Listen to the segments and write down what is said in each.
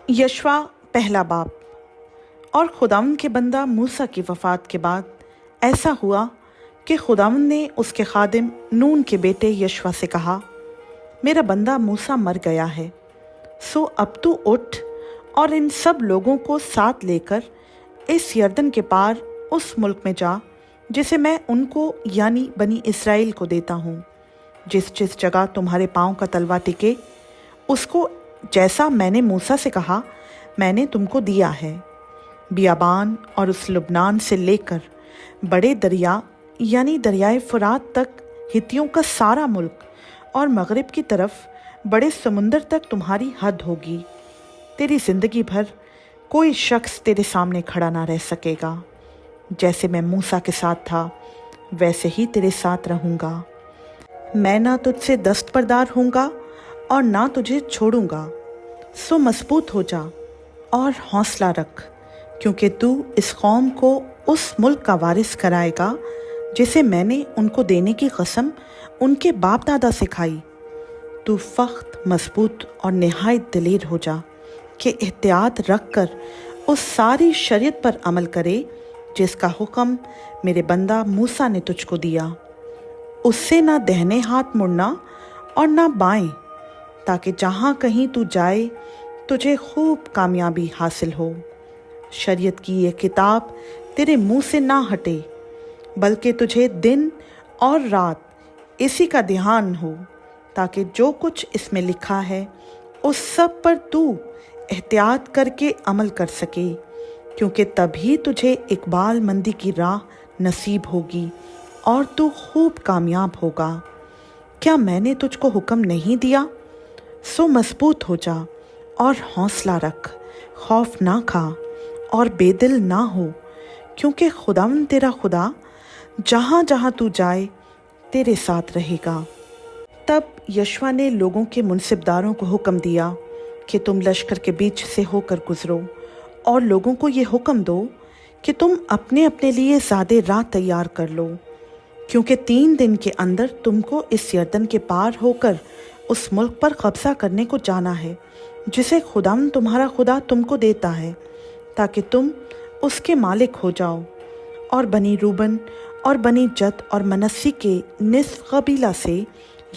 यशवा पहला बाब। और खुदावंद के बंदा मूसा की वफ़ात के बाद ऐसा हुआ कि खुदावंद ने उसके खादिम नून के बेटे यशवा से कहा, मेरा बंदा मूसा मर गया है, सो अब तू उठ और इन सब लोगों को साथ लेकर इस यरदन के पार उस मुल्क में जा जिसे मैं उनको यानी बनी इसराइल को देता हूँ। जिस जिस जगह तुम्हारे पाँव का तलवा टिके उसको जैसा मैंने मूसा से कहा मैंने तुमको दिया है। बियाबान और उस लुबनान से लेकर बड़े दरिया यानी दरियाए फुरात तक हित्तियों का सारा मुल्क और मगरिब की तरफ बड़े समुंदर तक तुम्हारी हद होगी। तेरी ज़िंदगी भर कोई शख्स तेरे सामने खड़ा ना रह सकेगा। जैसे मैं मूसा के साथ था वैसे ही तेरे साथ रहूँगा। मैं ना तुझसे दस्तबरदार होऊंगा और ना तुझे छोड़ूंगा। सो मजबूत हो जा और हौसला रख, क्योंकि तू इस कौम को उस मुल्क का वारिस कराएगा जिसे मैंने उनको देने की कसम उनके बाप दादा से खाई। तू फख्त मजबूत और नहायत दलेर हो जा कि एहतियात रख कर उस सारी शरीयत पर अमल करे जिसका हुक्म मेरे बंदा मूसा ने तुझको दिया। उससे ना दाहिने हाथ मुड़ना और ना बाएं, ताकि जहाँ कहीं तू जाए तुझे खूब कामयाबी हासिल हो। शरीयत की ये किताब तेरे मुंह से ना हटे, बल्कि तुझे दिन और रात इसी का ध्यान हो, ताकि जो कुछ इसमें लिखा है उस सब पर तू एहतियात करके अमल कर सके, क्योंकि तभी तुझे इकबाल मंदी की राह नसीब होगी और तू खूब कामयाब होगा। क्या मैंने तुझको हुक्म नहीं दिया? सो मजबूत हो जा और हौसला रख, खौफ ना खा और बेदिल ना हो, क्योंकि खुदावंद तेरा खुदा जहाँ जहाँ तू जाए तेरे साथ रहेगा। तब यशवा ने लोगों के मुनसिबदारों को हुक्म दिया कि तुम लश्कर के बीच से होकर गुजरो और लोगों को ये हुक्म दो कि तुम अपने अपने लिए ज़्यादा राह तैयार कर लो, क्योंकि 3 दिन के अंदर तुमको इस यरदन के पार होकर उस मुल्क पर कब्जा करने को जाना है जिसे खुदावंद तुम्हारा खुदा तुमको देता है, ताकि तुम उसके मालिक हो जाओ। और बनी रूबन और बनी जद और मनस्सी के निस्फ कबीला से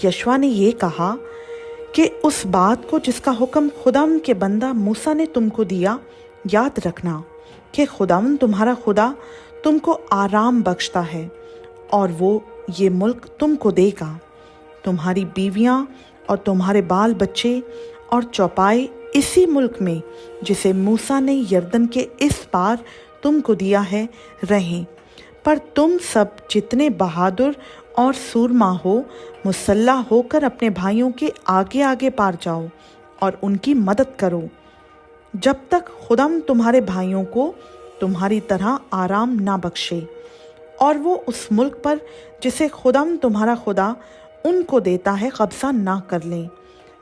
यशवा ने ये कहा कि उस बात को जिसका हुक्म खुदावंद के बंदा मूसा ने तुमको दिया याद रखना कि खुदावंद तुम्हारा खुदा तुमको आराम बख्शता है और वो ये मुल्क तुमको देगा। तुम्हारी बीवियां और तुम्हारे बाल बच्चे और चौपाए इसी मुल्क में जिसे मूसा ने यरदन के इस पार तुमको दिया है रहें। पर तुम सब जितने बहादुर और सूरमा हो मुसल्ला होकर अपने भाइयों के आगे आगे पार जाओ और उनकी मदद करो, जब तक खुदावंद तुम्हारे भाइयों को तुम्हारी तरह आराम ना बख्शे और वो उस मुल्क पर जिसे खुदावंद तुम्हारा खुदा उनको देता है कब्जा ना कर लें।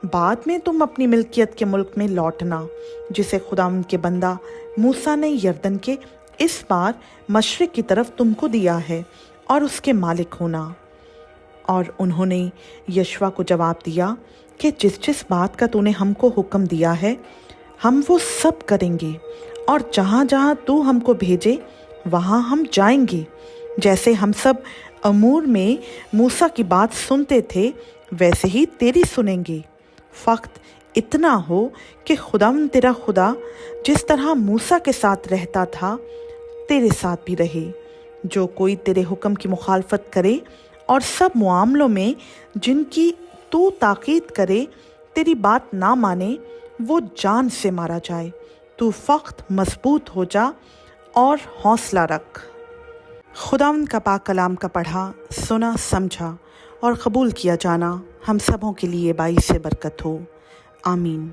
बाद में तुम अपनी मिल्कियत के मुल्क में लौटना जिसे खुदावंद के बंदा मूसा ने यरदन के इस पार मशरिक की तरफ तुमको दिया है और उसके मालिक होना। और उन्होंने यशवा को जवाब दिया कि जिस जिस बात का तूने हमको हुक्म दिया है हम वो सब करेंगे, और जहाँ जहाँ तू हमको भेजे वहाँ हम जाएंगे। जैसे हम सब अमूर में मूसा की बात सुनते थे वैसे ही तेरी सुनेंगे। फ़क्त इतना हो कि खुदावंद तेरा खुदा जिस तरह मूसा के साथ रहता था तेरे साथ भी रहे। जो कोई तेरे हुक्म की मुखालफत करे और सब मामलों में जिनकी तू ताकीद करे तेरी बात ना माने वो जान से मारा जाए। तू फ़क्त मजबूत हो जा और हौसला रख। खुदावंद का पाक कलाम का पढ़ा, सुना, समझा और कबूल किया जाना हम सबों के लिए बाइस से बरकत हो। आमीन।